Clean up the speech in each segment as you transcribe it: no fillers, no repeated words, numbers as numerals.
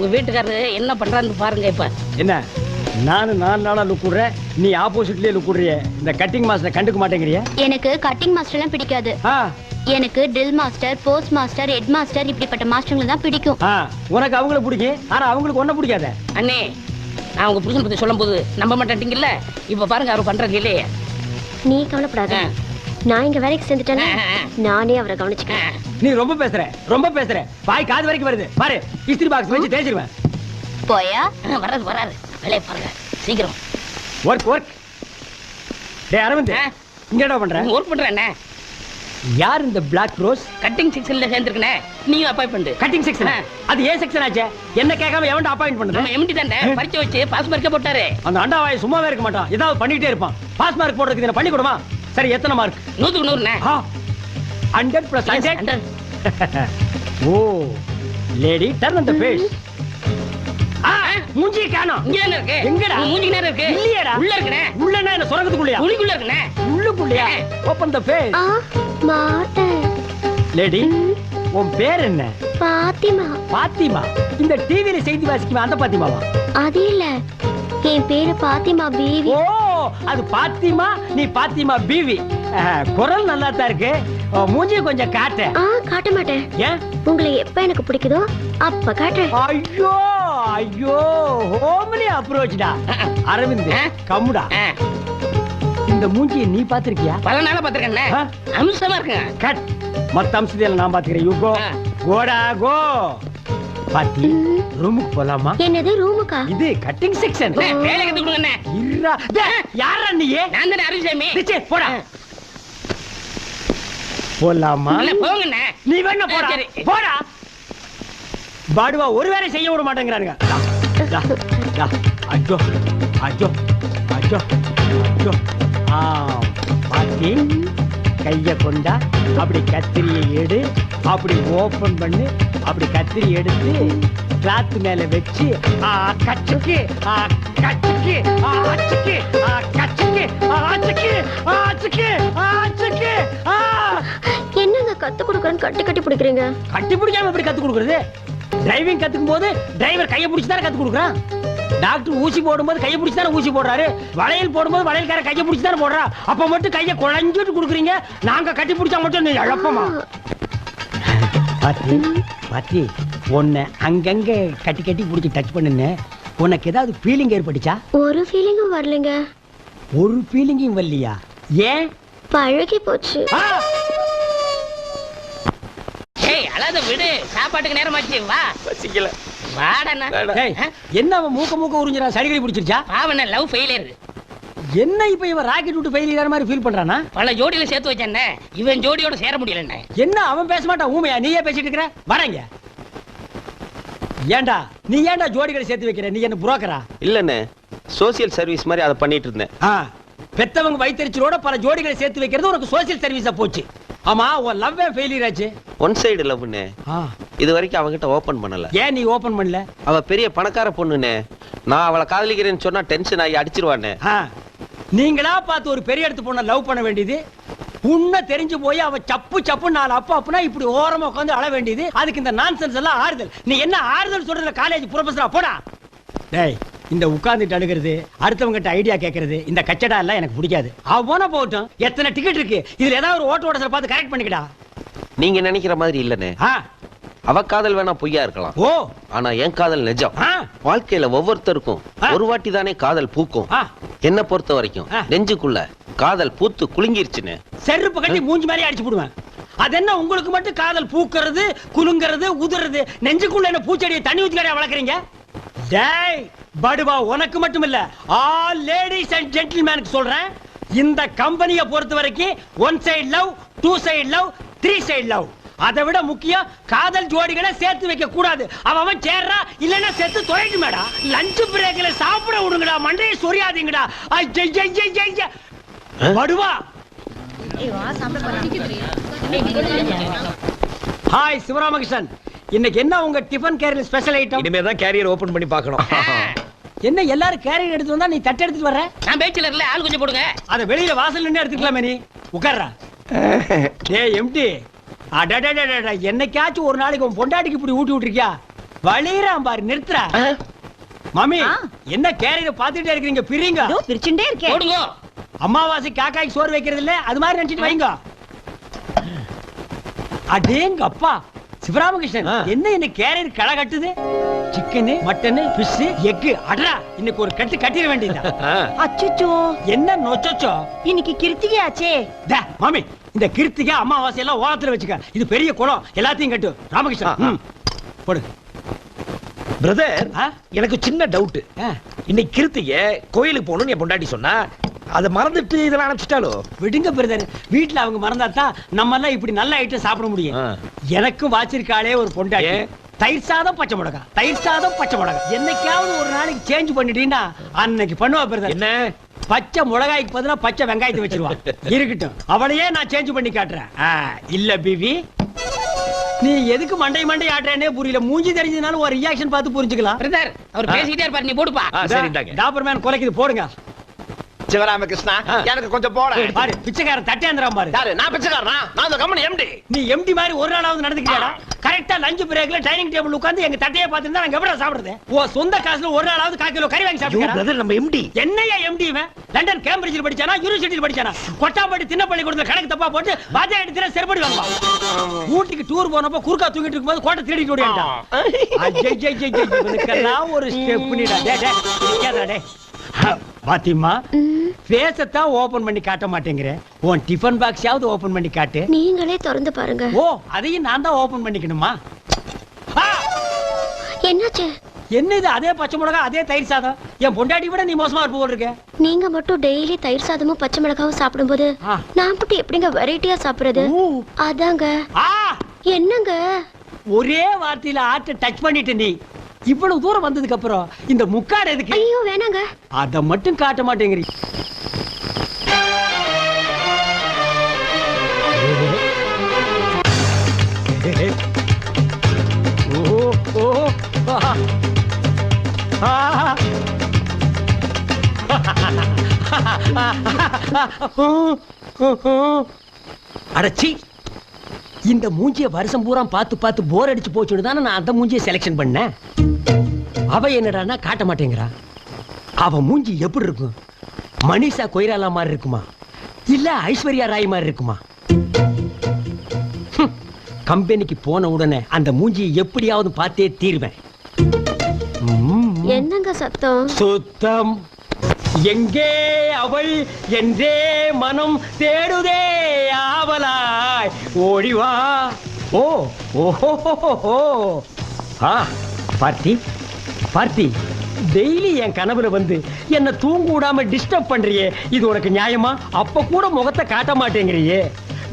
உங்க வீட்டுக்காரரு என்ன பண்றான்னு பாருங்க. இப்ப என்ன நானும் 4 நாளா லுக் விடுறேன், நீ ஆப்போசிட்லயே லுக் விடுறிய. இந்த கட்டிங் மாஸ்டர் கண்டுக்க மாட்டேங்கிறிய? எனக்கு கட்டிங் மாஸ்டர் எல்லாம் பிடிக்காது. எனக்கு drill master, post master, head master இப்படிப்பட்ட மாஸ்டர்களை தான் பிடிக்கும். உனக்கு அவங்கள பிடிக்கும், ஆனா அவங்களுக்கு ஒன்ன பிடிக்காத. அண்ணே, நான் உங்க புருஷன் பத்தி சொல்லும் போது நம்ப மாட்டேங்கல்ல. இப்ப பாருங்க அவர் பண்றது இல்லையே. நீ கவலைப்படாத, நான் இங்க வேலைக்கு சேர்ந்துட்டேன்னா நானே அவரை கவனிச்சுக்கிறேன். நீ ரொம்ப பேசுற, வாய் காது வரைக்கும் வருது பாரு. இஸ்திரி பாக்ஸ் வச்சு தேய்ச்சிருவேன். போயா? வராது வேலையை பாருங்க சீக்கிரம். ஒர்க். டேய் அரவிந்த், இங்க என்ன பண்ற? ஒர்க் பண்றேன். யார் இந்த பிளாக் ரோஸ்? கட்டிங் செக்ஷன்ல சேர்ந்திருக்கனே, நீங்க அப்பாயிண்ட் பண்ணு. Cutting section? அது ஏன் செக்ஷன் ஆச்சே? என்ன கேட்காம எவன்டா அப்பாயிண்ட் பண்ணது? நம்ம எம்டி தானே பரிச்சை வச்சு பாஸ் மார்க்கே போட்டாரு. அந்த அண்டாவாய் சும்மாவே இருக்க மாட்டான், ஏதாவது பண்ணிட்டே இருப்பான். பாஸ் மார்க் போடுறதுக்கு என்ன பண்ணி கொடுமா? சரி, எத்தனை மார்க்? 100க்கு 100ண்ணே. 100 + 100. Oh lady, turn on the face. மூஞ்சி காணோம். இங்க என்ன இருக்கு? எங்கடா? மூஞ்சி நேரா இருக்கு. இல்லையேடா. உள்ள இருக்குனே. உள்ளனா என்ன சொரங்கத்துக்குள்ளயா? உள்ளுக்குள்ள இருக்குனே. உள்ளுக்குள்ளயா? Open the face. மாட்டேன். லேடி, உன் பேர் என்ன? பாத்திமா. இந்த டிவில செய்தி வாசிக்குமா அந்த பாத்திமாவா? அது இல்ல, என் பேரு பாத்திமா பீவி. ஓ, அது பாத்திமா, நீ பாத்திமா பீவி. குரல் நல்லா தான் இருக்கு. மூஞ்சி கொஞ்சம் காட்டு. காட்ட மாட்டேன். ஏன்? உங்களை எப்ப எனக்கு பிடிக்குதோ அப்ப காட்டுறேன். ஐயோ ஹோம்லி அப்ரோச்டா. அரவிந்த் கம்முடா. இந்த மூஞ்சியை நீ பாத்திருக்கியா? பல நாளா பாத்திருக்கேன். அம்சமா இருக்கு. கட். மத்த அம்சத்தையெல்லாம் நான் பாத்துக்கிறேன். You go. கோடா கோ. பாத்தி, ரூமுக்கு போலாமா? என்னது ரூமுக்கா? இது கட்டிங் செக்ஷன். வேலை கத்து கொடுங்க. இருடா. யாரா நீ? நான் தானே அருள்சாமி. டேய் போடா. போலாமா? போங்கண்ணே. நீ வேணா போடா. போடா. பாடுவா ஒரு வேலை செய்ய விட மாட்டேங்கிறானுங்க. அஜோ அஜோ அஜோ அஜோ. பாத்தி, கைய கொண்டா, அப்படி கத்திரியை எடு, அப்படி ஓபன் பண்ணு, அப்படி கத்திரி எடுத்து கிளாத் மேல வச்சு கச்சுக்கு கச்சுக்கு அச்சுக்கு கச்சுக்கு அச்சுக்கு அச்சுக்கு அச்சுக்கு. என்னங்க கத்து கொடுக்கறேன்னு கட்டி கட்டி பிடிக்கிறீங்க? கட்டி பிடிக்காம எப்படி கத்து கொடுக்கறது? டிரைவிங் கத்துக்கும் போது டிரைவர் கையை பிடிச்சி தானே கத்து கொடுக்குறான். டாக்டர் ஊசி போடும்போது கையை பிடிச்சி தானே ஊசி போடுறாரு. வளையல் போடும்போது வளையல்கார கையை பிடிச்சி தானே போடுறா. அப்ப மட்டும் கையை குழஞ்சிட்டு கொடுக்குறீங்க. நாங்க கட்டி பிடிச்சா மட்டும் நீ இழப்பமா? பாத்தி, உன்னை அங்கங்க கட்டி கட்டி பிடிச்சி டச் பண்ணுன்னு உனக்கு ஏதாவது ஃபீலிங் ஏற்பட்டுச்சா? ஒரு ஃபீலிங்கும் வரலங்க. ஒரு ஃபீலிங்கும் வரலையா? ஏன்? பழகி போச்சு. அழாத விடு, சாப்பாட்டுக்கு நேரம் ஆச்சு. வா. பசிக்கல. வாடா. என்ன அவன் மூக்க உறிஞ்சிரா? சளிகடி பிடிச்சிருச்சா? அவன் லவ் ஃபெயிலியர். என்ன இப்ப இவன் ராக்கெட் விட்டு ஃபெயிலியர் மாதிரி ஃபீல் பண்றானா? பல ஜோடியில சேர்த்து வச்சானே, இவன் ஜோடியோட சேர முடியலண்ணே. என்ன அவன் பேச மாட்டான்? ஊமையா நீயே பேசிட்டு இருக்கிற? வரங்க. ஏண்டா நீ ஏண்டா ஜோடிகளை சேர்த்து வைக்கிற? நீ என்ன புரோக்கரா? இல்லண்ணே, சோசியல் சர்வீஸ் மாதிரி அதை பண்ணிட்டு இருந்தேன். பெத்தவங்க வயிற்றுச்சலோட பல ஜோடிகளை சேர்த்து வைக்கிறது உனக்கு சோசியல் சர்வீஸா போச்சு. ஆமா, உன் லவ் ஃபெயிலியர் ஆச்சு. One side லவ்னே. இது வரைக்கும் அவகிட்ட ஓபன் பண்ணல. ஏன் நீ ஓபன் பண்ணல? அவ பெரிய பணக்கார பொண்ணுனே. நான் அவளை காதலிக்கிறேன்னு சொன்னா டென்ஷன் ஆகி அடிச்சிருவானே. நீங்களா பார்த்து ஒரு பெரிய இடத்து பொண்ணை லவ் பண்ண வேண்டியது, உன்ன தெரிஞ்சு போய் அவ சப்பு சப்பு 4 அப்பா இப்படி ஓரமா உட்காந்து அழ வேண்டியது. அதுக்கு இந்த நான்சென்ஸ் எல்லாம் ஆறுதல். நீ என்ன ஆறுதல் சொல்றதுல காலேஜ் ப்ரொஃபஸரா? போடா. டேய், இந்த உட்கார்ந்துட்டு அழுகிறது, அடுத்தவங்கிட்ட ஐடியா கேட்கறது, இந்த கச்சடா எல்லாம் எனக்கு பிடிக்காது. அவ போனா போகட்டும். எத்தனை டிக்கெட் இருக்கு? இதுல ஏதாவது ஒரு ஓட்ட ஓட பார்த்து கரெக்ட் பண்ணிக்கடா. நீங்க நினைக்கிற மாதிரி இல்லனே. அவ காதல் வேணா பொய்யா இருக்கலாம். ஓ, ஆனா என் காதல் நிஜம். வாழ்க்கையில ஒவ்வொருத்தருக்கும் ஒரு வாட்டி தானே காதல் பூக்கும். என்ன பொறுத்த வரைக்கும் நெஞ்சுக்குள்ள காதல் பூத்து குலுங்கிருச்சுன்னு செருப்பு கட்டி மூஞ்சி மாதிரி அடிச்சு போடுவேன். அது என்ன உங்களுக்கு மட்டும் காதல் பூக்கிறது, குலுங்கிறது, உதிர்றது? நெஞ்சுக்குள்ள என்ன பூச்செடியை தண்ணி ஊத்தி வளர்க்குறீங்க? டேய் படுவா, உனக்கு மட்டும் இல்ல, ஆல் லேடிஸ் அண்ட் ஜென்டில்மேனுக்கு சொல்றேன். இந்த கம்பெனியை பொறுத்த வரைக்கும் 1 side love, 2 side love, 3 side love. அதை விட முக்கியம் காதல் ஜோடிகளை சேர்த்து வைக்க கூடாது. அவன் சேர்றா இல்லன்னா சேர்த்து தொலைட்டு மேடா. லஞ்ச் பிரேக்ல சாப்பிட விடுங்கடா, மண்டையை சொரியாதீங்கடா. படுவா. ஹாய் சிவராமகிருஷ்ணன், இன்னைக்கு என்ன உங்க டிஃபன் கேரியர் ஸ்பெஷல் ஐட்டம்? இனிமே தான் கேரியர் ஓபன் பண்ணி பார்க்கணும். என்ன எல்லாரும் கேரியர் எடுத்து வந்தா நீ தட்டு எடுத்துட்டு வர்ற? நான் பேச்சுலர்ல ஆள் கொஞ்சம் போடுங்க. அத வெளியில வாசல்ல நின்னு எடுத்துக்கலாமே. நீ உட்கார்றா. டேய் எம்டி, அடடடடட, என்னைக்காச்சும் ஒரு நாளைக்கு உன் பொண்டாட்டிக்கு இப்படி ஊட்டி விட்டுருக்கியா? வலிராம் பாரு நிறுத்துறா மாமி என்ன கேரியரை பாத்துட்டே இருக்கீங்க பிரிங்க பிரிச்சுட்டே இருக்கேன் போடுங்க அம்மாவாசை காக்காய்க்கு சோறு வைக்கிறது இல்ல அது மாதிரி நினைச்சிட்டு வைங்க அடேங்க அப்பா சிவராமகிருஷ்ணன் என்ன இந்த கேரியர் களை கட்டுது சிக்கன் மட்டன் ஃபிஷ் எக் அடரா இன்னைக்கு ஒரு கட்டு கட்டிட வேண்டியது அச்சச்சோ என்ன நொச்சோ இன்னைக்கு கிருத்திகை ஆச்சே மாமி இந்த கிருத்திகை அமாவாசை எல்லாம் ஓரத்துல வச்சுக்க இது பெரிய குளம் எல்லாத்தையும் கட்டு ராமகிருஷ்ணன் போடு பிரதர் எனக்கு சின்ன டவுட் இன்னைக்கு கிருத்திகை கோயிலுக்கு போகணும்னு என் பொண்டாட்டி சொன்னா அதை மறந்துட்டு இதெல்லாம் அனுப்பிச்சிட்டாலோ விடுங்க பிரதர் வீட்டுல அவங்க மறந்தாதான் நம்ம எல்லாம் இப்படி நல்ல ஐட்டம் சாப்பிட முடியும் எனக்கும் வாச்சிருக்காளே ஒரு பொண்டாட்டி தயிர் சாதம் பச்சை மிளகா தயிர் சாதம் பச்சை மிளகா என்னைக்காவது ஒரு நாளைக்கு சேஞ்ச் பண்ணிட்டீங்கன்னா அன்னைக்கு பண்ணுவா பிரதர் என்ன பச்சை மிளகாய்க்கு பதிலா பச்சை வெங்காயத்தை வச்சிருவா இருக்கட்டும் அவளையே நான் சேஞ்ச் பண்ணி காட்டுறேன் இல்ல பிவி நீ எதுக்கு மண்டை ஆடுறேனே புரியல மூஞ்சி தெரிஞ்சதுனால ஒரு ரியாக்ஷன் பார்த்து புரிஞ்சுக்கலாம் பிரதர் அவர் பேசிட்டே இருப்பாரு நீ போடுப்பா சரிண்டாங்க டாபர்மேன் குலைக்குது போடுங்க சிவராமகிருஷ்ணா எனக்கு கொஞ்சம் போட பாரு பிச்சைக்காரன் தட்டேந்திரம் பாரு யாரு நான் பிச்சைக்காரனா நான் அந்த கம்பெனி எம்டி நீ எம்டி மாதிரி ஒரு நாளாவது நடந்துக்கிறியாடா கரெக்டா லஞ்ச் பிரேக்ல டைனிங் டேபிள் உட்கார்ந்து எங்க தட்டையை பார்த்துட்டு நாங்க எப்படி சாப்பிடுறது ஓ சொந்த காசுல ஒரு நாளாவது 1/4 கிலோ கறி வாங்கி சாப்பிடுறா பிரதர் நம்ம எம்டி என்னையா எம்டி இவன் லண்டன் கேம்பிரிட்ஜில் படிச்சானா யூனிவர்சிட்டியில் படிச்சானா கொட்டாம்பட்டி திண்ணப்பள்ளி கொடுத்த கணக்கு தப்பா போட்டு பாஜா எடுத்து செருப்படி வாங்குவா ஊட்டிக்கு டூர் போனப்போ குறுக்கா தூங்கிட்டு இருக்கும்போது கோட்டை தேடிட்டு ஓடியாண்டான் இவனுக்கெல்லாம் ஒரு ஸ்டெப் பண்ணிடா டே பாத்திமா பேசத்தான் ஓபன் பண்ணி காட்ட மாட்டேங்கிற உன் டிஃபன் பாக்ஸாவது ஓபன் பண்ணி காட்டு நீங்களே திறந்து பாருங்க ஓ அதையும் நான் தான் ஓபன் பண்ணிக்கணுமா என்னாச்சு என்ன இது அதே பச்சை மிளகா அதே தயிர் சாதம் என் பொண்டாட்டி விட நீ மோசமா இருப்ப போல இருக்க நீங்க மட்டும் டெய்லி தயிர் சாதமும் பச்சை மிளகாவும் சாப்பிடும்போது நான் மட்டும் எப்படிங்க வெரைட்டியா சாப்பிடுறது அதாங்க என்னங்க ஒரே வார்த்தையில ஆட்ட டச் பண்ணிட்டு நீ இவ்வளவு தூரம் வந்ததுக்கு அப்புறம் இந்த முக்காடு எதுக்கு ஐயோ வேணாங்க அத மட்டும் காட்ட மாட்டேங்கிறீ அடச்சி இந்த மூஞ்சிய வருஷம் பூரா பார்த்து போர் அடிச்சு போச்சுன்னு தானே நான் அந்த மூஞ்சியை செலக்ஷன் பண்ணேன் அவ என்னடான்னா காட்ட மாட்டேங்கிறா அவ மூஞ்சி எப்படி இருக்கும் மனிஷா கொய்ராலா மாதிரி இருக்குமா இல்ல ஐஸ்வர்யா ராய் மாதிரி இருக்குமா கம்பெனிக்கு போன உடனே அந்த மூஞ்சியை எப்படியாவது பார்த்தே தீர்வேன் என்னங்க சத்தம் சுத்தம் எங்கே அவள் என்றே மனம் தேடுதே ஆவலாய் ஓடிவா ஓ ஓஹோ பார்த்தி டெய்லி என் கனவுல வந்து என்ன தூங்க விடாம டிஸ்டர்ப் பண்றியே இது உனக்கு நியாயமா அப்ப கூட முகத்தை காட்ட மாட்டேங்கிறியே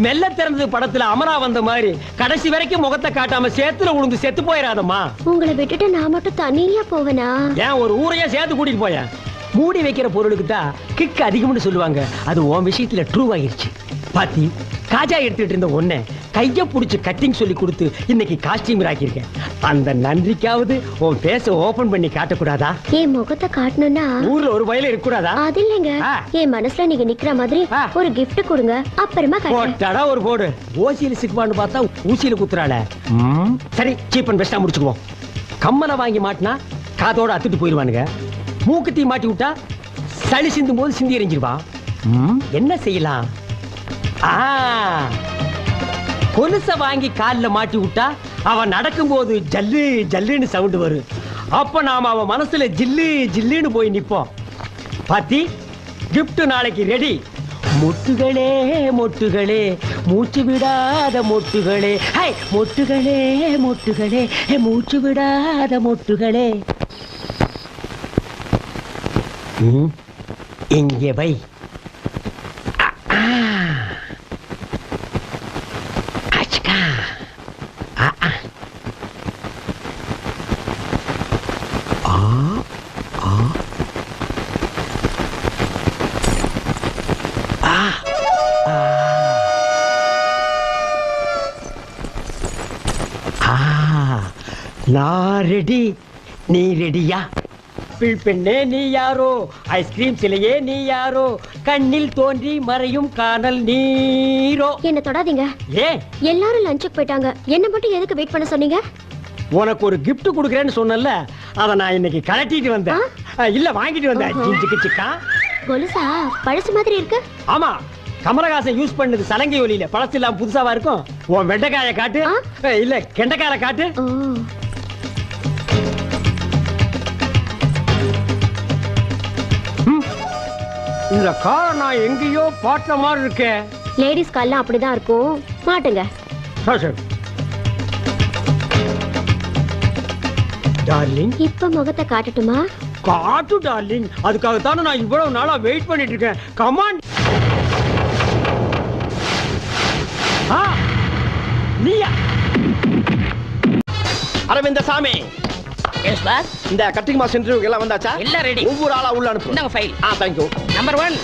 மெல்ல திறந்தது படத்துல அமரா வந்த மாதிரி கடைசி வரைக்கும் முகத்தை காட்டாம சேத்துல உளுந்து செத்து போயிடாதம்மா உங்களை விட்டுட்டு நான் மட்டும் தனியா போவேனா ஏன் ஒரு ஊரையா சேர்த்து கூட்டிட்டு போயேன் மூடி வைக்கிற பொருளுக்கு தான் கிக் அதிகம்னு சொல்லுவாங்க அது உன் விஷயத்துல ட்ரூ ஆகிருச்சு பாத்தி காஜா எடுத்துட்டு இருந்த ஒன்ன கைய புடிச்சு கட்டிங் சொல்லி கொடுத்து இன்னைக்கு காஸ்டியூம் ஆக்கியிருக்கேன் அந்த நன்றிக்காவது உன் பேச ஓபன் பண்ணி காட்டக்கூடாதா என் முகத்தை காட்டணும்னா ஊர்ல ஒரு வயல இருக்கக்கூடாதா அது இல்லைங்க என் மனசுல நீங்க நிக்கிற மாதிரி ஒரு gift கொடுங்க அப்புறமா போட்டடா ஒரு போடு ஓசியில சிக்குவான்னு பார்த்தா ஊசியில குத்துறாள சரி சீப் அண்ட் பெஸ்டா முடிச்சுக்குவோம் கம்மலை வாங்கி மாட்டினா காதோட அத்துட்டு போயிருவானுங்க மூக்குத்தி மாட்டி விட்டா சளி சிந்தும் போது சிந்தி எறிஞ்சிருவா என்ன செய்யலாம் கொலுச வாங்கி கால்ல மாட்டி விட்டா அவன் நடக்கும் போது ஜல்லு ஜல்லுன்னு சவுண்ட் வரும் அப்ப நாம அவன் மனசுல ஜில்லு ஜில்லுன்னு போய் நிப்போம் பாத்தி கிஃப்ட் நாளைக்கு ரெடி மொட்டுகளே மொட்டுகளே மூச்சு விடாத மொட்டுகளே ஹை மொட்டுகளே மொட்டுகளே மூச்சு விடாத மொட்டுகளே இங்கே வை நான் ரெடி நீ ரெடியா பெண்ணே நீ யாரோ ஐஸ்கிரீம் சிலையே நீ யாரோ கண்ணில் தோன்றி மறையும் காணல் நீரோ என்ன தொடாதீங்க ஏ எல்லாரும் லஞ்சுக்கு போயிட்டாங்க என்ன மட்டும் எதுக்கு வெயிட் பண்ண சொன்னீங்க உனக்கு ஒரு gift கொடுக்கறேன்னு சொன்னல, அத நான் இன்னைக்கு கலட்டிட்டு வந்தேன். இல்ல வாங்கிட்டு வந்தேன். ஜிஞ்சிக்கு சிக்கா. கொலுசா பழசு மாதிரி இருக்கு. ஆமா, கமலஹாசன் யூஸ் பண்ணது சலங்கை ஒலியில. பழசு இல்லாம புதுசாவா இருக்கும். உன் வெண்டைக்காயை காட்டு. இல்ல கெண்டைக்காயை காட்டு. இந்த கார் நான் எங்கேயோ பார்த்த மாதிரி இருக்கேன். லேடிஸ் கால்லாம் அப்படிதான் இருக்கும். மாட்டுங்க. டார்லிங், இப்ப முகத்தை காட்டட்டுமா? காட்டு டார்லிங். அதுக்காகத்தானே நான் இவ்வளவு நாளா வெயிட் பண்ணிட்டு இருக்கேன். கமான். நீயா? அரவிந்த சாமி, எஸ் பாஸ். இந்த கட்டிங் மாஸ்டர் இன்டர்வியூக்கு எல்லாம் வந்தாச்சா? எல்லாம் ரெடி. ஒவ்வொரு ஆளா உள்ள அனுப்பு. இந்தாங்க file. Thank you. Number 1.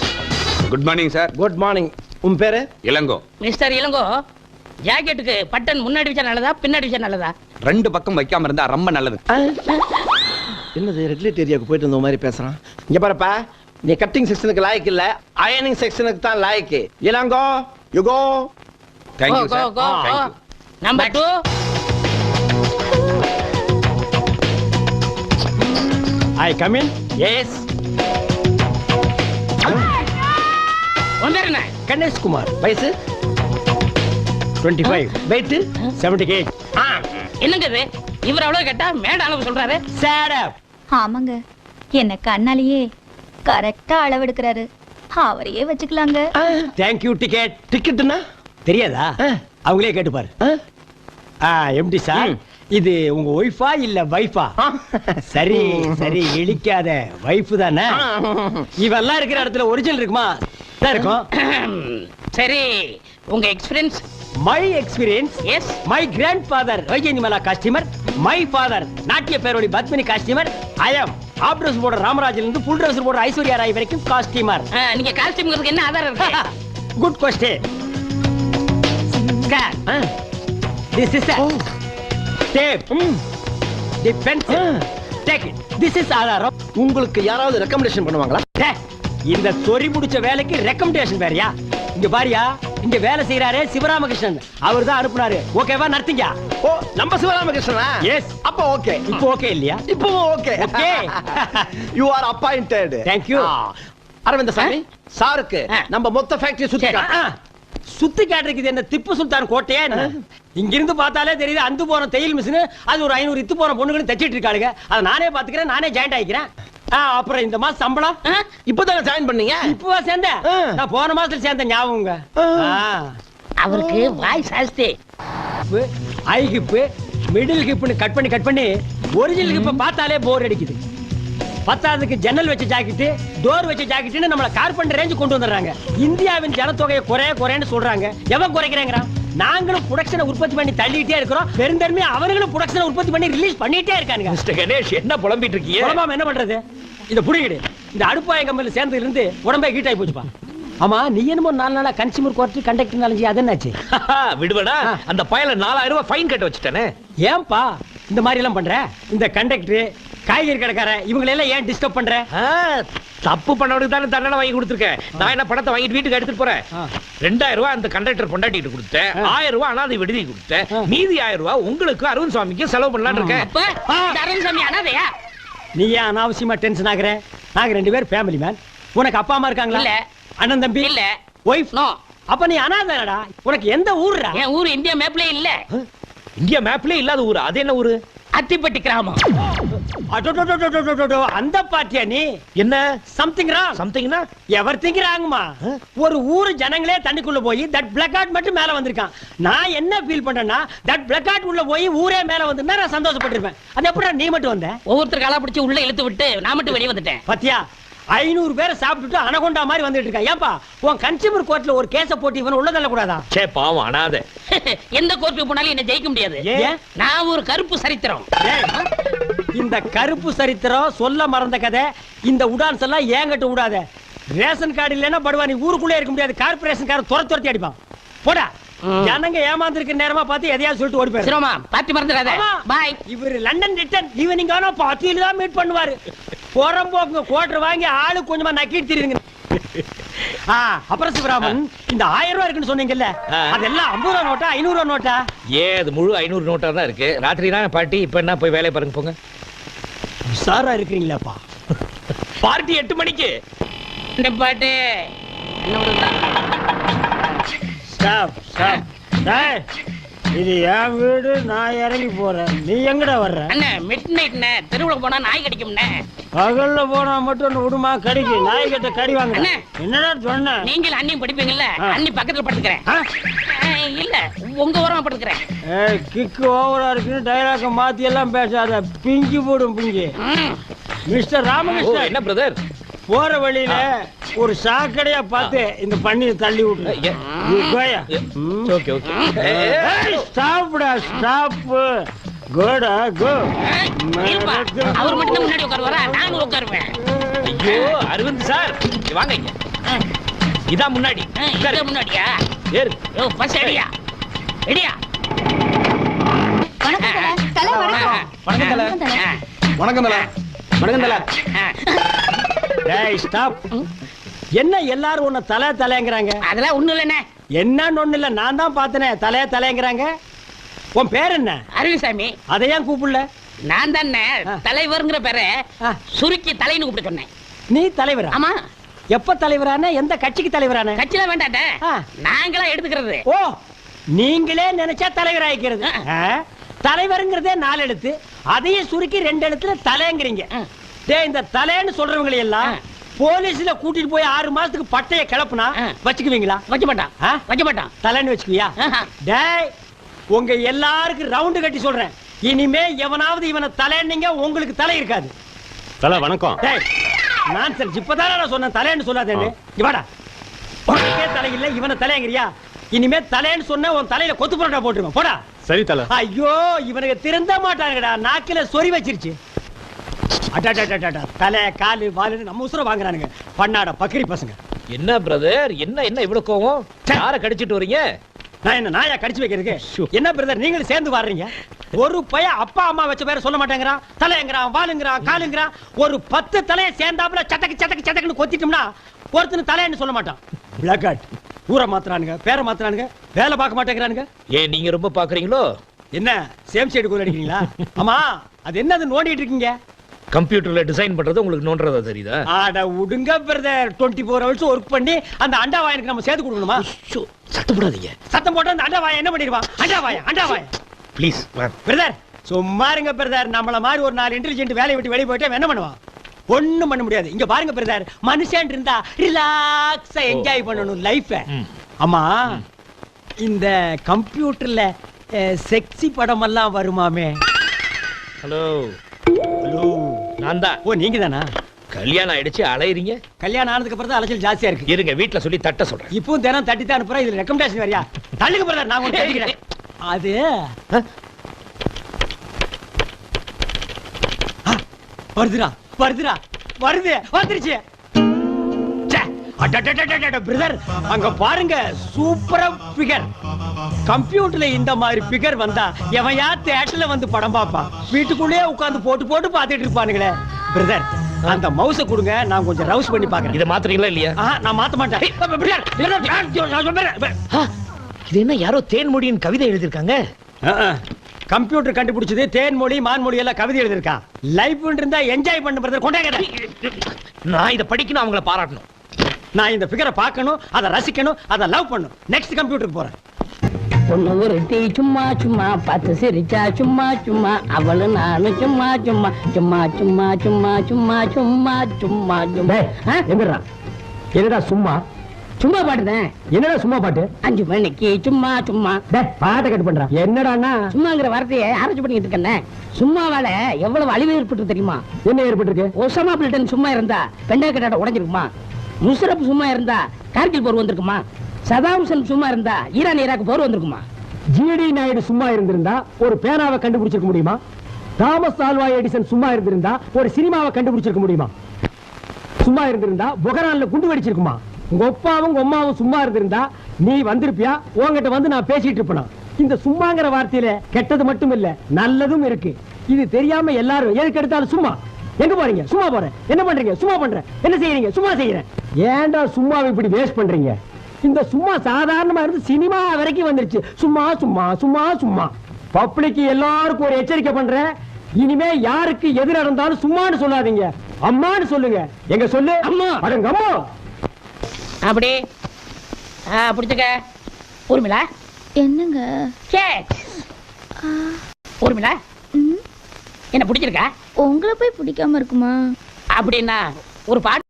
Good morning sir. Good morning. உன் பேரு? இளங்கோ. மிஸ்டர் இளங்கோ, ஜாக்கெட்டுக்கு பட்டன் முன்னாடி வச்சா நல்லதா பின்னாடி வச்சா நல்லதா? ரெண்டு பக்கம் வைக்காம இருந்தா ரொம்ப நல்லது. என்னது ரெட் லைட் ஏரியாவுக்கு போயிட்டு வந்த மாதிரி பேசுறான். இங்க பாருப்பா, நீ கட்டிங் செக்ஷனுக்கு லாயக்கு இல்ல, அயனிங் செக்ஷனுக்கு தான் லாயக்கு. Ilango, you go. Thank you Go, sir. go, go. Number 2. I come in. Yes. உன் பேர் என்ன? கணேஷ் குமார். வயசு 25. வெயிட் 78. என்னங்க இது? இவர் அவ்வளவு கேட்டா மேட அளவு சொல்றாரு. Shut up. ஆமாங்க, என்ன கண்ணாலேயே கரெக்டா அளவெடுக்கிறாரு. அவரையே வச்சுக்கலாங்க. Thank you ticket. டிக்கெட்னா தெரியாதா? அவங்களே கேட்டு பாரு. எம்டி சார், இது உங்க ஒய்ஃபா இல்ல வைஃபா? சரி சரி, இழிக்காத. வைஃப் தானே? இவெல்லாம் இருக்கிற இடத்துல ஒரிஜினல் இருக்குமா? இருக்கும். சரி, உங்க experience? My experience? Yes. My grandfather Vyjayanthimala costumer. My father நாட்டிய பேரோடி பத்மினி காஸ்டியூமர். ஐ அம் ஆப் ட்ரெஸ் போடுற ராமராஜில இருந்து ஃபுல் ட்ரெஸ் போடுற ஐஸ்வர்யா ராய் வரைக்கும் காஸ்டியூமர். நீங்க காஸ்டியூம்ங்கிறதுக்கு என்ன ஆதாரம் இருக்கு? Good question. This is a tape. The pencil. Take it. This is ஆதாரம். உங்களுக்கு யாராவது ரெக்கமெண்டேஷன் பண்ணுவாங்களா? இந்த சொறி முடிச்ச வேலைக்கு ரெக்கமெண்டேஷன் வேறயா? இங்க பாரியா, இங்க வேலை செய்யறாரே சிவராமகிருஷ்ணன், அவர் தான் அனுப்புனாரு. ஓகேவா? நடத்திங்க. ஓ, நம்ம சிவராமகிருஷ்ணனா? எஸ். அப்ப ஓகே. இப்போ ஓகே இல்லையா? இப்போ okay. Okay. You are appointed. Thank you. Aravind Swamy, சாருக்கு நம்ம மொத்த ஃபேக்டரி சுத்தி காட்டு. சுத்தி காட்டுறதுக்கு என்ன திப்பு சுல்தான் கோட்டையா என்ன? இங்க இருந்து பார்த்தாலே தெரியுது, அந்து போன தையல் மிஷின் அது ஒரு 500 இத்து போன பொண்ணுகளும் தச்சிட்டு இருக்காளுங்க. அதை நானே பாத்துக்கிறேன், நானே ஜாயிண்ட் ஆயிக்கிறேன். அப்புறம் இந்த மாசம் சம்பளம் இப்பதான் ஜாயின் பண்ணீங்க? இப்போ சேர்ந்தேன். நான் போன மாசத்துல சேர்ந்த ஞாபகங்க. அவருக்கு வாய் சாஸ்தி. ஐ ஹிப்பு, மிடில் ஹிப்னு கட் பண்ணி ஒரிஜினல் ஹிப்பை பார்த்தாலே போர் அடிக்குது. பத்தாவதுக்கு ஜன்னல் வச்ச ஜாக்கெட், டோர் வச்ச ஜாக்கெட்னு நம்மள கார்பெண்டர் ரேஞ்ச் கொண்டு வந்துடுறாங்க. இந்தியாவின் ஜனத்தொகையை குறைன்னு சொல்றாங்க. எவன் குறைக்கிறாங்கிறான்? நாங்களும் புரொடக்ஷனை உற்பத்தி பண்ணி தள்ளிட்டே இருக்கிறோம். பெருந்தன்மையா அவர்களும் புரொடக்ஷனை உற்பத்தி பண்ணி ரிலீஸ் பண்ணிட்டே இருக்காங்க. மிஸ்டர் கணேஷ், என்ன புலம்பிட்டு இருக்கீங்க? புலம்பாம என்ன பண்றது? இத புடிங்கடி. இந்த அடுப்பாய கம்பெனில சேர்ந்ததுல இருந்து உடம்பே ஹீட் ஆகி போச்சுப்பா. ஆமா, நீ என்னமோ 4 நாளா கன்சியூமர் கோர்ட் கண்டக்டர் நாலஞ்சு அது என்னாச்சு? விடுவடா, அந்த பயல 4000 ரூபாய் ஃபைன் கட்ட வச்சுட்டானே. ஏன்பா இந்த மாதிரி எல்லாம் பண்ற? இந்த கண்டக்டர், காய்கறி கடைக்கார இவங்களை எல்லாம் ஏன் டிஸ்டர்ப் பண்ற? தப்பு பண்ணவனுக்கு தானே தண்டனை வாங்கி கொடுத்துருக்கேன். நான் என்ன பணத்தை வாங்கிட்டு வீட்டுக்கு எடுத்துட்டு போறேன். 2000 ரூபாய் அந்த கண்டக்டர் பொண்டாட்டிட்டு கொடுத்தேன். 1000 ரூபாய் அனாதை விடுதி கொடுத்தேன். மீதி 1000 ரூபாய் உங்களுக்கு அரவிந்த் சுவாமிக்கு செலவு பண்ணலாம்னு இருக்கேன். அரவிந்த் சாமி அனாதையா? நீ ஏன் அனாவசியமா டென்ஷன் ஆகுற? நாங்க 2 பேர் ஃபேமிலி மேன். உனக்கு அப்பா அம்மா இருக்காங்களா? இல்ல. அண்ணன் தம்பி? இல்ல. ஒய்ஃப்? நோ. அப்ப நீ அனாதைடா. உனக்கு எந்த ஊர்டா? என் ஊர் இந்தியா மேப்ல இல்ல. இந்தியா மேப்லயே இல்லாத ஊரு. அது என்ன ஊரு? அத்திப்பட்டி கிராமம். அந்த பாட்டியா நீ? என்ன சம்திங் ராங். சம்திங்னா எவர்திங் ராங்மா. ஒரு ஊர் ஜனங்களே தண்ணிக்குள்ள போய் தட் பிளாக் அவுட் மட்டும் மேல வந்திருக்கான். நான் என்ன ஃபீல் பண்றேன்னா, தட் பிளாக் அவுட் உள்ள போய் ஊரே மேல வந்திருந்தா நான் சந்தோஷப்பட்டிருப்பேன். அது எப்படா நீ மட்டும் வந்த? ஒவ்வொருத்தர் காலா பிடிச்சி உள்ள இழுத்து விட்டு நான் மட்டும் வெளியே வந்துட்டேன். பாத்தியா, 500 பேரை சாப்பிட்டுட்டு அனகொண்டா மாதிரி வந்துட்டு இருக்கா. ஏன்பா உன் கன்சியூமர் கோர்ட்ல ஒரு கேஸ போட்டு இவன் உள்ள தள்ள கூடாதா? சே பாவம் அனாதை. எந்த கோர்ட்டுக்கு போனாலும் என்ன ஜெயிக்க முடியாது. ஏன்? நான் ஒரு கருப்பு சரித்திரம். இந்த கருப்பு சரித்திரம் சொல்ல மறந்த கதை. இந்த உடான்ஸ் எல்லாம் ஏங்கட்ட விடாத. ரேஷன் கார்டு இல்லைன்னா படுவா, நீ ஊருக்குள்ளே இருக்க முடியாது. கார்பரேஷன் காரன் துரத்தி அடிப்பான். போடா. ஜனங்க ஏமாந்துருக்க நேரமா பார்த்து எதையாவது சொல்லிட்டு ஓடி போயிரு. சிரோமா பாத்தி மறந்துடாத. பாய். இவர் லண்டன் ரிட்டர்ன் ஈவினிங் ஆனா பார்ட்டியில தான் மீட் பண்ணுவாரு. புறம்போக்கு குவார்டர் வாங்கி ஆளு கொஞ்சமா நக்கிட்டு தெரியுங்க. அப்புறம் சிவராமன் இந்த 1000 ரூபாய் இருக்குன்னு சொன்னீங்கல்ல, அதெல்லாம் 50 ரூபா நோட்டா 500 ரூபா நோட்டா? அது முழு 500 நோட்டா தான் இருக்கு. ராத்திரி தான் பாட்டி, இப்ப என்ன போய் வேலையை பாருங்க போங்க. உஷாரா இருக்கிறீங்களாப்பா? பார்ட்டி 8 மணிக்கு. இந்த பாட்டு ஸ்டாப் ஸ்டாப். டேய், இது என் வீடு, நான் இறங்கி போறேன். நீ எங்கடா வர்ற? அண்ணே மிட் நைட்ண்ணே, தெருவுல போனா நாய் கடிக்கும்ண்ணே. பகல்ல போனா மட்டும் விடுமா கடிக்கு? நாய் கிட்ட கடி வாங்க. அண்ணே. என்னடா சொன்ன? நீங்கள் அண்ணியும் படிப்பீங்கல்ல, அண்ணி பக்கத்துல படுத்துக்கிறேன். இல்ல உங்க ஓரமா படுத்துக்கிறேன். கிக்கு ஓவரா இருக்குன்னு டைலாக மாத்தி எல்லாம் பேசாத, பிஞ்சு போடும் பிஞ்சு. மிஸ்டர் ராமகிருஷ்ணன், என்ன பிரதர்? போற வழியில ஒரு சாக்கடையா பார்த்து இந்த பண்ணியை தள்ளி விட்டு. Okay okay. ஸ்டாப்டா ஸ்டாப். கோடா கோ. அவர் மட்டும் முன்னாடி உட்காருவாரா? நானும் உட்காருவேன். ஐயோ அரவிந்த் சார், வாங்க இங்க. இதான் முன்னாடி. இதே முன்னாடியா? ஏறு. யோ ஃபர்ஸ்ட் அடியா. ரெடியா? வணக்கம் தல. வணக்கம் தல. வணக்கம் தல. வணக்கம் தல. டேய் ஸ்டாப். என்ன எல்லாரும் உன்னை தலை தலைங்கறாங்க? அதெல்லாம் ஒண்ணும் இல்லண்ணே. என்னன்னு ஒண்ணு இல்ல, நான் தான் பார்த்தனே தலை தலைங்கறாங்க. உன் பேர் என்ன? அரவிசாமி. அதை ஏன் கூப்பிடல? நான் தானே தலைவர்ங்கிற பேரை சுருக்கி தலைன்னு கூப்பிட்டு சொன்னேன். நீ தலைவரா? ஆமா. எப்ப தலைவரான? எந்த கட்சிக்கு தலைவரான? கட்சியில வேண்டாட்டே, நாங்களா எடுத்துக்கிறது. ஓ, நீங்களே நினைச்சா தலைவர் ஆயிக்கிறது. தலைவருங்கிறதே 4 எழுத்து, அதையும் சுருக்கி 2 எழுத்துல தலைங்கிறீங்க. டேய், இந்த தலைன்னு சொல்றவங்களை எல்லாம் போலீஸ்ல கூட்டிட்டு போய் 6 மாசத்துக்கு பட்டைய கிளப்புனா வச்சுக்குவீங்களா? வைக்க மாட்டான். வைக்க மாட்டான். தலைன்னு வச்சுக்குவியா? டேய், உங்க எல்லாருக்கும் ரவுண்டு கட்டி சொல்றேன், இனிமே எவனாவது இவனை தலைன்னீங்க உங்களுக்கு தலை இருக்காது. தல வணக்கம். டேய், நான் சரி இப்பதானே நான் சொன்னேன் தலைன்னு சொல்லாதேன்னு. இவாடா, உனக்கே தலை இல்ல, இவனை தலைங்கிறியா? இனிமே தலைன்னு சொன்ன உன் தலையில கொத்து புரோட்டா போட்டுருவேன். போடா. சரி தல. ஐயோ, இவனுக்கு திருந்த மாட்டாங்கடா, நாக்கில சொறி வச்சிருச்சு. தலை காலு வாலு நம்ம உசுர வாங்குறானுங்க, பண்ணாட பக்கிரி பசங்க. என்ன பிரதர், என்ன என்ன இவ்வளவு கோவம்? யார கடிச்சிட்டு வரீங்க? நான் என்ன நாயா கடிச்சு வைக்கிறதுக்கு? என்ன பிரதர், நீங்களும் சேர்ந்து வர்றீங்க? ஒரு பையன் அப்பா அம்மா வச்ச பேரை சொல்ல மாட்டேங்கிறான். தலைங்கிறான், வாலுங்கிறான், காலுங்கிறான். ஒரு 10 தலையை சேர்ந்தாப்புல சட்டக்கு சட்டக்கு சட்டக்குன்னு கொத்திட்டோம்னா ஒருத்தனு தலைன்னு சொல்ல மாட்டான். Black out. ஊரை மாத்துறானுங்க, பேரை மாத்துறானுங்க, வேலை பார்க்க மாட்டேங்கிறானுங்க. ஏன் நீங்க ரொம்ப பாக்குறீங்களோ? என்ன சேம் சைடு கோல் அடிக்கிறீங்களா? ஆமா, அது என்னது நோண்டிட்டு இருக்கீங்க? கம்ப்யூட்டர்ல டிசைன் பண்றது உங்களுக்கு நோன்றதா தெரியுதா? ஆட உடுங்க பிரதர், 24 ஹவர்ஸ் ஒர்க் பண்ணி அந்த அண்டா வாயனுக்கு நம்ம சேர்த்து கொடுக்கணுமா? சத்தம் போடாதீங்க. சத்தம் போட்டா அந்த அண்டா வாயன் என்ன பண்ணிடுவான்? அண்டா வாயன் ப்ளீஸ் பிரதர், சும்மா இருங்க பிரதர். நம்மள மாதிரி ஒரு 4 இன்டெலிஜென்ட் வேலையை விட்டு வெளியே போயிட்டா என்ன பண்ணுவான்? ஒண்ணும் பண்ண முடியாது. இங்க பாருங்க பிரதர், மனுஷன் இருந்தா ரிலாக்ஸா என்ஜாய் பண்ணணும் லைஃப. ஆமா, இந்த கம்ப்யூட்டர்ல செக்ஸி படம் எல்லாம் வருமாமே? ஹலோ ஹலோ, நான் தான். ஓ, நீங்க தானா? கல்யாணம் ஆயிடுச்சு, அலையறீங்க. கல்யாணம் ஆனதுக்கு அப்புறம் தான் அலைச்சல் ஜாஸ்தியா இருக்கு. இருங்க, வீட்டுல சொல்லி தட்ட சொல்றேன். இப்பவும் தினம் தட்டி தான் அனுப்புறேன். இதுல ரெக்கமெண்டேஷன் வரியா? தள்ளுங்க பிரதர், நான் உங்களுக்கு தட்டிக்கிறேன். அது வந்துருச்சு. பிரதர், அங்க பாருங்க, சூப்பரா பிகர். கம்ப்யூட்டர்ல இந்த மாதிரி பிகர் வந்தா எவன் யார் தியேட்டர்ல வந்து படம் பாப்பான்? வீட்டுக்குள்ளேயே உட்கார்ந்து போட்டு போட்டு பாத்துட்டு இருப்பானுங்களே. பிரதர், அந்த மவுஸ கொடுங்க, நான் கொஞ்சம் ரவுஸ் பண்ணி பாக்குறேன். இத மாத்துறீங்களா இல்லையா? நான் மாத்த மாட்டேன். இது என்ன, யாரோ தேன்மொழியின் கவிதை எழுதிருக்காங்க? கம்ப்யூட்டர் கண்டுபிடிச்சது தேன்மொழி மான்மொழி எல்லாம் கவிதை எழுதிருக்கான். லைஃப் இருந்தா என்ஜாய் பண்ணு பிரதர். கொண்டாங்க. நான் இத படிக்கணும், அவங்கள பாராட்டணும். நான் இந்த ஃபிகரை பார்க்கணும், அதை ரசிக்கணும், அதை லவ் பண்ணணும். நெக்ஸ்ட் கம்ப்யூட்டருக்கு போறேன். ஒன்னு ஒரு டீ சும்மா சும்மா பார்த்து சிரிச்சா சும்மா சும்மா, அவளும் நானும் சும்மா சும்மா சும்மா சும்மா சும்மா சும்மா சும்மா சும்மா சும்மா. எங்கடா என்னடா சும்மா சும்மா பாட்டுதான். என்னடா சும்மா பாட்டு? 5 மணிக்கு சும்மா சும்மா. பாட்டை கட் பண்றான். என்னடான்னா சும்மாங்கிற வார்த்தையை ஆராய்ச்சி பண்ணிட்டு இருக்கேன். சும்மாவால எவ்வளவு அழிவு ஏற்பட்டு தெரியுமா? என்ன ஏற்பட்டிருக்கு? ஒசாமா பில்டன் சும்மா இருந்தா பெண்டா கட்டாட உடைஞ்சிருக்குமா? முஷரப் சும்மா இருந்தா கார்கில் போர் வந்திருக்குமா? சதாம் ஹுசேன் சும்மா இருந்தா ஈரான் ஈராக் போர் வந்திருக்குமா? ஜிடி நாயுடு சும்மா இருந்திருந்தா ஒரு பேனாவை கண்டுபிடிச்சிருக்க முடியுமா? தாமஸ் ஆல்வா எடிசன் சும்மா இருந்திருந்தா ஒரு சினிமாவை கண்டுபிடிச்சிருக்க முடியுமா? சும்மா இருந்திருந்தா பொகரான்ல குண்டு வெடிச்சிருக்குமா? உங்க அப்பாவும் உங்க அம்மாவும் சும்மா இருந்திருந்தா நீ வந்திருப்பியா? உங்ககிட்ட வந்து நான் பேசிட்டு இருப்பேனா? இந்த சும்மாங்கிற வார்த்தையில கெட்டது மட்டும் இல்ல, நல்லதும் இருக்கு. இது தெரியாம எல்லாரும் எதுக்கு எடுத்தாலும் சும்மா எங்க போறீங்க? சும்மா போறேன். என்ன பண்றீங்க? சும்மா பண்றேன். என்ன செய்யறீங்க? சும்மா செய்யறேன். ஏன்டா சும்மா இப்படி வேஸ்ட் பண்றீங்க? இந்த சும்மா சாதாரணமா இருந்து சினிமா வரைக்கும் வந்துருச்சு. சும்மா சும்மா சும்மா சும்மா. பப்ளிக் எல்லாருக்கும் ஒரு எச்சரிக்கை பண்றேன். இனிமே யாருக்கு எது நடந்தாலும் சும்மான்னு சொல்லாதீங்க, அம்மான்னு சொல்லுங்க. எங்க சொல்லு அம்மா. அடங்க அம்மா. அப்படி பிடிச்சுக்க. ஊர்மிளா என்னங்க? ஊர்மிளா என்ன பிடிச்சிருக்கா? உங்களை போய் பிடிக்காம இருக்குமா? அப்படின்னா ஒரு பாட்டு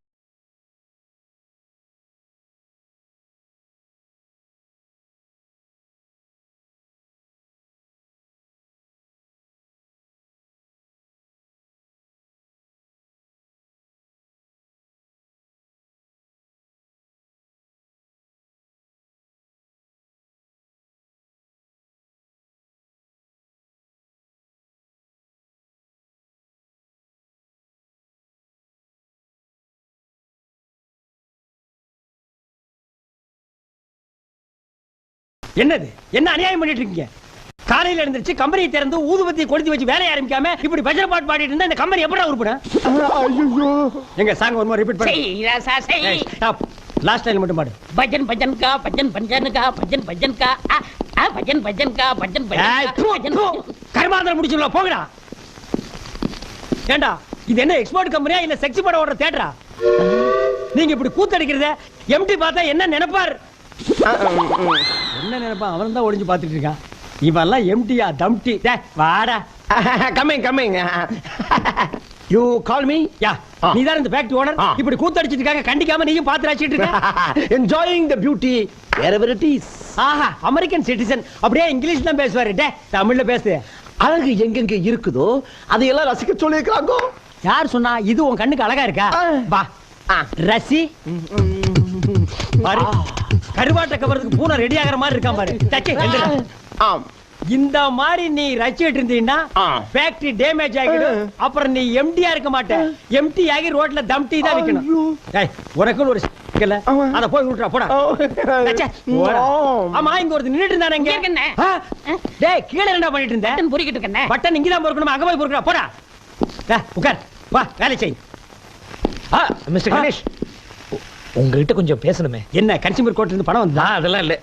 என்னது? என்ன அநியாயம் பண்ணிட்டு இருக்கீங்க? காலையில எழுந்திருச்சு கம்பெனியை திறந்து ஊதுபத்தியை கொளுத்தி வச்சு வேலைய ஆரம்பிக்காம இப்படி பஜனை பாட்டு பாடிட்டு இருந்தா இந்த கம்பெனி எப்படா உருப்படும்? ஐயோ எங்க சாங் ஒரு மாதிரி ரிப்பீட் பண்ணு. ஸ்டாப். லாஸ்ட் டைம் மட்டும் பாடு. பஜன் பஜன் கா பஜன் பஜன் கா பஜன் பஜன் கா பஜன் பஜன் கா பஜன் பஜன். கர்மாந்திரம் முடிச்சுல போங்கடா. ஏண்டா இது என்ன எக்ஸ்போர்ட் கம்பெனியா இல்ல செக்ஸ் படம் ஓடுற தியேட்டரா? நீங்க இப்படி கூத்தடிக்கிறத எம்டி பார்த்தா என்ன நினைப்பார்? என்ன நினைப்பா? அவன் தான் ஒளிஞ்சு பார்த்துட்டு இருக்கான். இவெல்லாம் எம்டியா தம்டி? வாடா. Coming coming. You call me? Yeah நீ தான் இந்த ஃபேக்டரி ஓனர். இப்படி கூத்தடிச்சிட்டு இருக்காங்க, கண்டிக்காம நீயும் பார்த்து ரசிச்சிட்டு இருக்க. Enjoying the beauty wherever it is. ஆஹா, அமெரிக்கன் சிட்டிசன் அப்படியே இங்கிலீஷ் தான் பேசுவாரு. டே தமிழ்ல பேசு. அழகு எங்கெங்க இருக்குதோ அதையெல்லாம் ரசிக்க சொல்லியிருக்காங்க. யார் சொன்னா? இது உன் கண்ணுக்கு அழகா இருக்கா? வா ரசி. பாரு கருவாட்ட கவரத்துக்கு பூனை ரெடி ஆகிற மாதிரி இருக்கான் பாரு. டச்சே ஆம். இந்த மாதிரி நீ ரசிச்சிட்டு இருந்தீன்னா ஃபேக்டரி டேமேஜ் ஆகிடும். அப்புறம் நீ எம்டியா இருக்க மாட்ட. எம்டி ஆகி ரோட்ல தம்டி தான் விக்கணும். டேய் உனக்கு ஒரு இல்ல அத போய் விட்டுறா போடா. டச்சே ஆமா இங்க ஒருத்தர் நின்னுட்டு இருந்தானே இங்க. டேய் கீழ என்னடா பண்ணிட்டு இருந்த? பட்டன் பொறிக்கிட்டு இருக்கேனே. பட்டன் இங்க தான் பொறுக்கணும், அங்க போய் பொறுக்கடா போடா. டேய் உட்கார். வா வேலை செய். மிஸ்டர் கணேஷ், உங்ககிட்ட கொஞ்சம் பேசணுமே. என்ன கன்சியூமர் கோர்ட்ல இருந்து பணம் வந்தா? அதெல்லாம் இல்ல,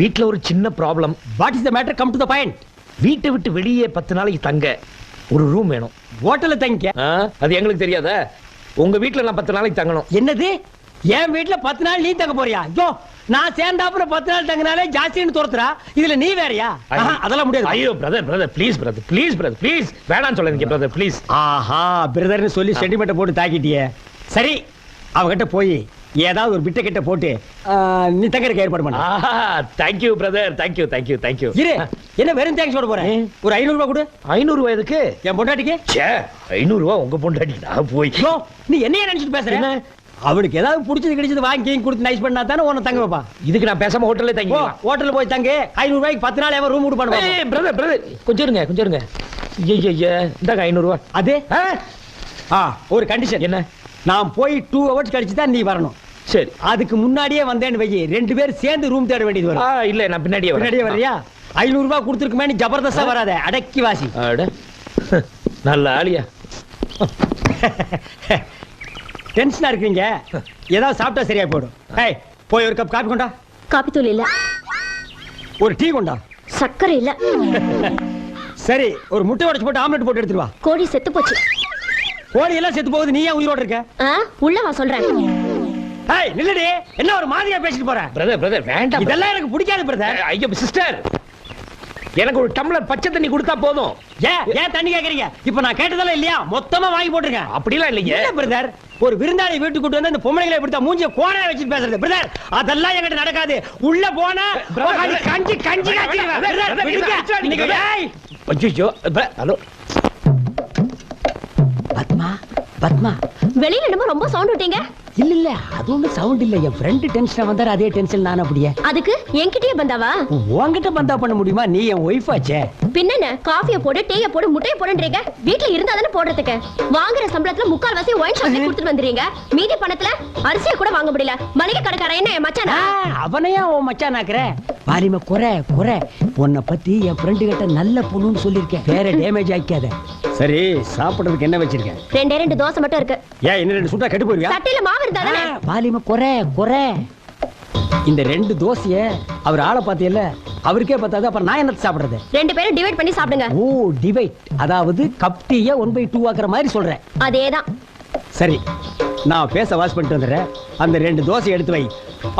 வீட்ல ஒரு சின்ன problem. What is the matter? Come to the point. வீட்டை விட்டு வெளியே 10 நாளைக்கு தங்க ஒரு ரூம் வேணும். ஹோட்டல்ல தங்கிக்க. அது எங்களுக்கு தெரியாதா? உங்க வீட்ல நான் 10 நாளைக்கு தங்கணும். என்னது? என் வீட்ல 10 நாள் நீ தங்க போறியா? ஐயோ நான் சேர்ந்தாப்புல 10 நாள் தங்கினாலே ஜாஸ்தின்னு தோத்துறா. இதுல நீ வேறயா? அதெல்லாம் முடியாது. ஐயோ பிரதர் ப்ளீஸ் ப்ளீஸ் வேணாம்னு சொல்லாதீங்க பிரதர் ப்ளீஸ். ஆஹா பிரதர்னு சொல்லி சென்டிமெண்ட் போட்டு தாக்கிட்டியே. சரி அவகிட்ட போய் ஏதாவது ஒரு பிட்ட கிட்ட போட்டு நீ தங்கறதுக்கு ஏற்பாடு பண்ணு. Thank you brother. Thank you. இரு என்ன வெறும் தேங்க்ஸ் சொல்ல போறேன். ஒரு 500 ரூபாய் கொடு. 500 ரூபாய் எதுக்கு? என் பொண்டாட்டிக்கு. ச்சே 500 ரூபாய் உங்க பொண்டாட்டிக்கு நான் போய். நீ என்னைய நினைச்சிட்டு பேசுற? அவளுக்கு ஏதாவது பிடிச்சது கிடைச்சது வாங்கி கொடுத்து நைஸ் பண்ணா தானே உன்னை தங்க வைப்பா. இதுக்கு நான் பேசாம ஹோட்டல்ல தங்கிக்கலாம். ஹோட்டல்ல போய் தங்க. 500 ரூபாய்க்கு 10 நாள் எவன் ரூம் விட்டு பண்ணுவாங்க. பிரதர் கொஞ்சம் இருங்க. ஐயா இந்தாங்க 500 ரூபாய். அது ஒரு கண்டிஷன். என்ன? நான் போய் 2 ஹவர்ஸ் கழிச்சு தான் நீ வரணும். சரி அதுக்கு முன்னாடியே வந்தேன்னு வை, 2 பேரும் சேர்ந்து ரூம் தேட வேண்டியது வரும். இல்ல நான் பின்னாடியே வரியா? 500 ரூபாய் கொடுத்துருக்குமே நீ ஜபர்தஸ்தா வராத, அடக்கி வாசி. நல்ல ஆளியா. டென்ஷனா இருக்கீங்க, ஏதாவது சாப்பிட்டா சரியா போயிடும். ஏய் போய் ஒரு கப் காபி கொண்டா. காபி தூள் இல்ல. ஒரு டீ கொண்டா. சக்கரை இல்ல. சரி ஒரு முட்டை உடைச்சு போட்டு ஆம்லெட் போட்டு எடுத்துட்டு வா. கோழி செத்து போச்சு. கோழி எல்லாம் செத்து போகுது, நீ ஏன் உயிரோட இருக்க? உள்ள வா சொல்றேன். ஏய் நில்லுடி, என்ன ஒரு மாதிரியா பேசிட்டு போற? பிரதர் வேண்டாம், இதெல்லாம் எனக்கு பிடிக்காது பிரதர். ஐயோ சிஸ்டர், எனக்கு ஒரு டம்ளர் பச்சை தண்ணி கொடுத்தா போதும். ஏன் தண்ணி கேக்குறீங்க? இப்ப நான் கேட்டதெல்லாம் இல்லையா? மொத்தமா வாங்கி போட்டுருக்கேன். அப்படிலாம் இல்லைங்க பிரதர். ஒரு விருந்தாளி வீட்டுக்கு கூட்டு வந்து இந்த பொம்பளைகளை இப்படி மூஞ்சிய கோணையா வச்சுட்டு பேசுறது பிரதர், அதெல்லாம் என்கிட்ட நடக்காது. உள்ள போனா கஞ்சி கஞ்சி ஹலோ பத்மா பத்மா, வெளியில என்னமோ ரொம்ப சவுண்ட் விட்டீங்க. இல்ல அது ஒண்ணு சவுண்ட் இல்ல, என் ஃப்ரெண்ட் டென்ஷன் வந்தாரு, அதே டென்ஷன் நான். அப்படியே அதுக்கு என்கிட்டயே பந்தாவா? உன்கிட்ட பந்தா பண்ண முடியுமா? நீ என் ஒய்ஃப் ஆச்சே. பின்னென்ன காஃபிய போடு, டீய போடு, முட்டைய போடுன்றீங்க. வீட்ல இருந்தா தானே போடுறதுக்கு. வாங்குற சம்பளத்துல 3/4 ஒயின் ஷாப்ல கொடுத்துட்டு வந்துறீங்க. மீதி பணத்துல அரிசியை கூட வாங்க முடியல. மளிகை கடைக்காரன் என்ன என் மச்சானா? அவனையா உன் மச்சானாக்குற? பாலிம குறை உன்னை பத்தி என் ஃப்ரெண்டு கிட்ட நல்ல பொண்ணுன்னு சொல்லிருக்கேன். வேற டேமேஜ் ஆக்காத. சரி சாப்பிடுறதுக்கு என்ன வச்சிருக்கேன்? 2 தோசை மட்டும் இருக்கு. ஏன் இன்னும் 2 சுட்டா கெட்டு போயிருவியா? சட்டில மாவு இருந்தா தானே. வாலிம குறை. இந்த 2 தோசைய அவர் ஆளை பாத்தியல்ல, அவருக்கே பத்தாது, அப்புறம் நான் என்ன சாப்பிடுறது? 2 பேரும் டிவைட் பண்ணி சாப்பிடுங்க. ஓ டிவைட், அதாவது கப் டீய 1/2 ஆக்குற மாதிரி சொல்றேன். அதேதான். சரி, நான் பேச வாஷ் பண்ணிட்டு வந்துடுறேன். அந்த 2 தோசை எடுத்து வை.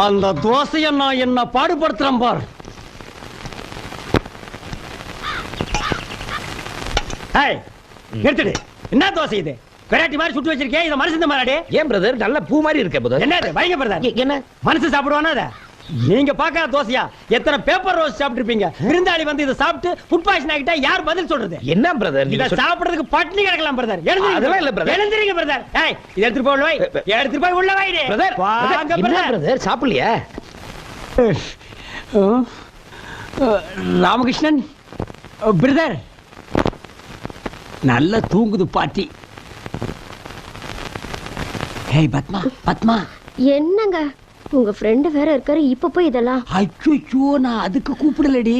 அந்த தோசைய நான் என்ன பாடுபடுத்துறேன் பார். நிறுத்துடு. என்ன தோசை இது? வெரைட்டி மாதிரி சுட்டு வச்சிருக்கேன். இத மனுஷன் மாறாடே. ஏன் பிரதர் நல்ல பூ மாதிரி இருக்கே பிரதர்? என்ன இது வைங்க பிரதர்? என்ன மனுஷன் சாப்பிடுவானா அத? நீங்க பாக்காத தோசையா? எத்தனை பேப்பர் ரோஸ் சாப்பிட்டுருப்பீங்க. விருந்தாளி வந்து இத சாப்பிட்டு ஃபுட் பாய்சன் ஆகிட்டா யார் பதில் சொல்றது? என்ன பிரதர் இத சாப்பிடுறதுக்கு பட்டினி கிடக்கலாம் பிரதர். அதெல்லாம் இல்ல பிரதர். எழுந்திரீங்க பிரதர். ஏய் இத எடுத்து போய் உள்ள வை. எடுத்து போய் உள்ள வைடே பிரதர். வாங்க என்ன பிரதர். பிரதர் சாப்பிடலையா? ராமகிருஷ்ணன் பிரதர் நல்ல தூங்குது பாட்டி. ஹே பத்மா என்னங்க உங்க ஃப்ரெண்ட் வேற இருக்காரு, இப்ப போய் இதெல்லாம்? அச்சோ, நான் அதுக்கு கூப்பிடலடி,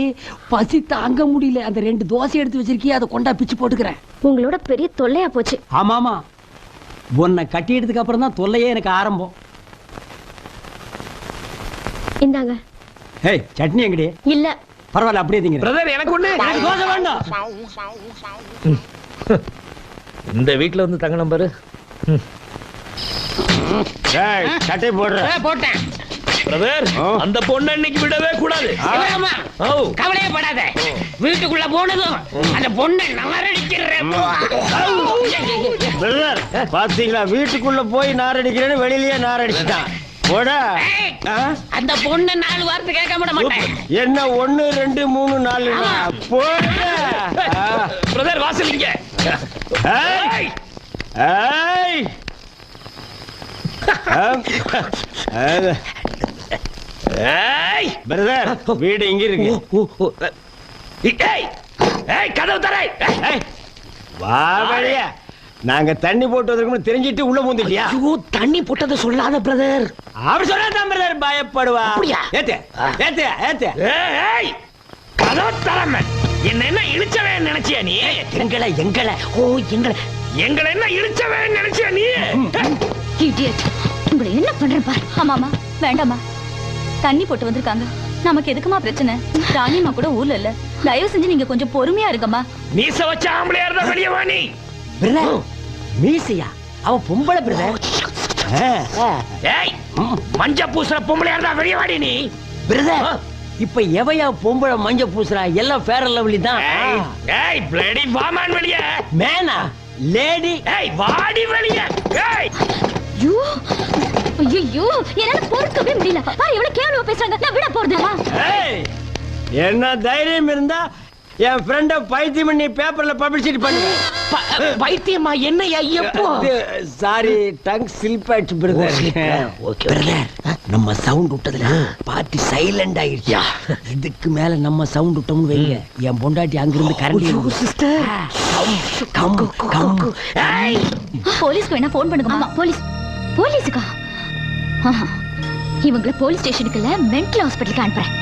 பசி தாங்க முடியல. அந்த 2 தோசை எடுத்து வச்சிருக்கிய, அதை கொண்டா பிச்சு போட்டுக்கிறேன். உங்களோட பெரிய தொல்லையா போச்சு. ஆமாமா, உன்னை கட்டி எடுத்ததுக்கு அப்புறம் தான் தொல்லையே எனக்கு ஆரம்பம். இந்தாங்க. ஹே சட்னி எங்கடி? இல்ல பரவாயில்ல, அப்படியே திங்க பிரதர். எனக்கு ஒண்ணு தோசை வேண்டாம். இந்த வீட்ல வந்து தங்க நம்பரு. சட்டை போடுற போட்டேன் பிரதர். அந்த பொண்ணை இன்னைக்கு விடவே கூடாது. கவலையே படாத. வீட்டுக்குள்ள போனதும் அந்த பொண்ணை நாரடிக்கிறேன். பாத்தீங்களா, வீட்டுக்குள்ள போய் நாரடிக்கிறேன்னு வெளியிலேயே நாரடிச்சுட்டான். அந்த பொண்ணு 4 வாரத்தை கேட்க விட மாட்டேன். என்ன 1 2 3 4 பிரதர் வாசலிங்க. வீடு இங்க இருக்கு. கதவு தரை. வா வெளிய. நாங்க தண்ணி போட்டு வந்திருக்கோம் தெரிஞ்சிட்டு உள்ள பூந்துட்டியா? தண்ணி போட்டதை சொல்லாத பிரதர். அப்படி சொல்லாதான் பிரதர் பயப்படுவா. ஏத்து ஏத்து ஏத்து. கதவு தரமே. என்ன இழுச்சவே நினைச்சியா நீ? எங்களை என்ன இழுச்சவே நினைச்சியா நீ? இடியட். உங்களை என்ன பண்றேன் பார். ஆமாமா வேண்டாமா, தண்ணி போட்டு வந்திருக்காங்க, நமக்கு எதுக்குமா பிரச்சனை? ராணிமா கூட ஊர்ல இல்ல. தயவு செஞ்சு நீங்க கொஞ்சம் பொறுமையா இருக்கமா. மீச வச்ச ஆம்பளையா இருந்தா வெளியே வா நீ. பிரதர் மீசையா? அவ பொம்பளை பிரதர். ஏய் மஞ்ச பூசுற பொம்பளையா இருந்தா வெளியே வாடி நீ. பிரதர் இப்ப எவையா பொம்பளை மஞ்ச பூசுறா? எல்லாம் ஃபேர் அண்ட் லவ்லி தான். ஏய் பிளடி வாமான் வெளியே. மேனா லேடி. ஏய் வாடி வெளியே. ஏய் ஐயோ ஐயோ, என்னால பொறுக்கவே முடியல. பாரு எவ்வளவு கேவலமா பேசுறாங்க. நான் விட போறதுமா? என்ன தைரியம் இருந்தா என் ஃப்ரெண்ட பைத்தியம் பண்ணி பேப்பர்ல பப்ளிசிட்டி பண்ணுங்க. பைத்தியமா? என்னையா எப்போ? சாரி, டங் ஸ்லிப் ஆயிடுச்சு பிரதர். ஓகே பிரதர், நம்ம சவுண்ட் விட்டதுல பார்ட்டி சைலண்ட் ஆயிடுச்சா? இதுக்கு மேல நம்ம சவுண்ட் விட்டோம்னு வைங்க, என் பொண்டாட்டி அங்கிருந்து கரண்ட். Sister come come. போலீஸ்க்கு வேணா போன் பண்ணுங்க. ஆமா போலீஸ். போலீஸுக்கா? இவங்களை போலீஸ் ஸ்டேஷனுக்கு இல்ல மென்டல் ஹாஸ்பிட்டலுக்கு அனுப்புறேன்.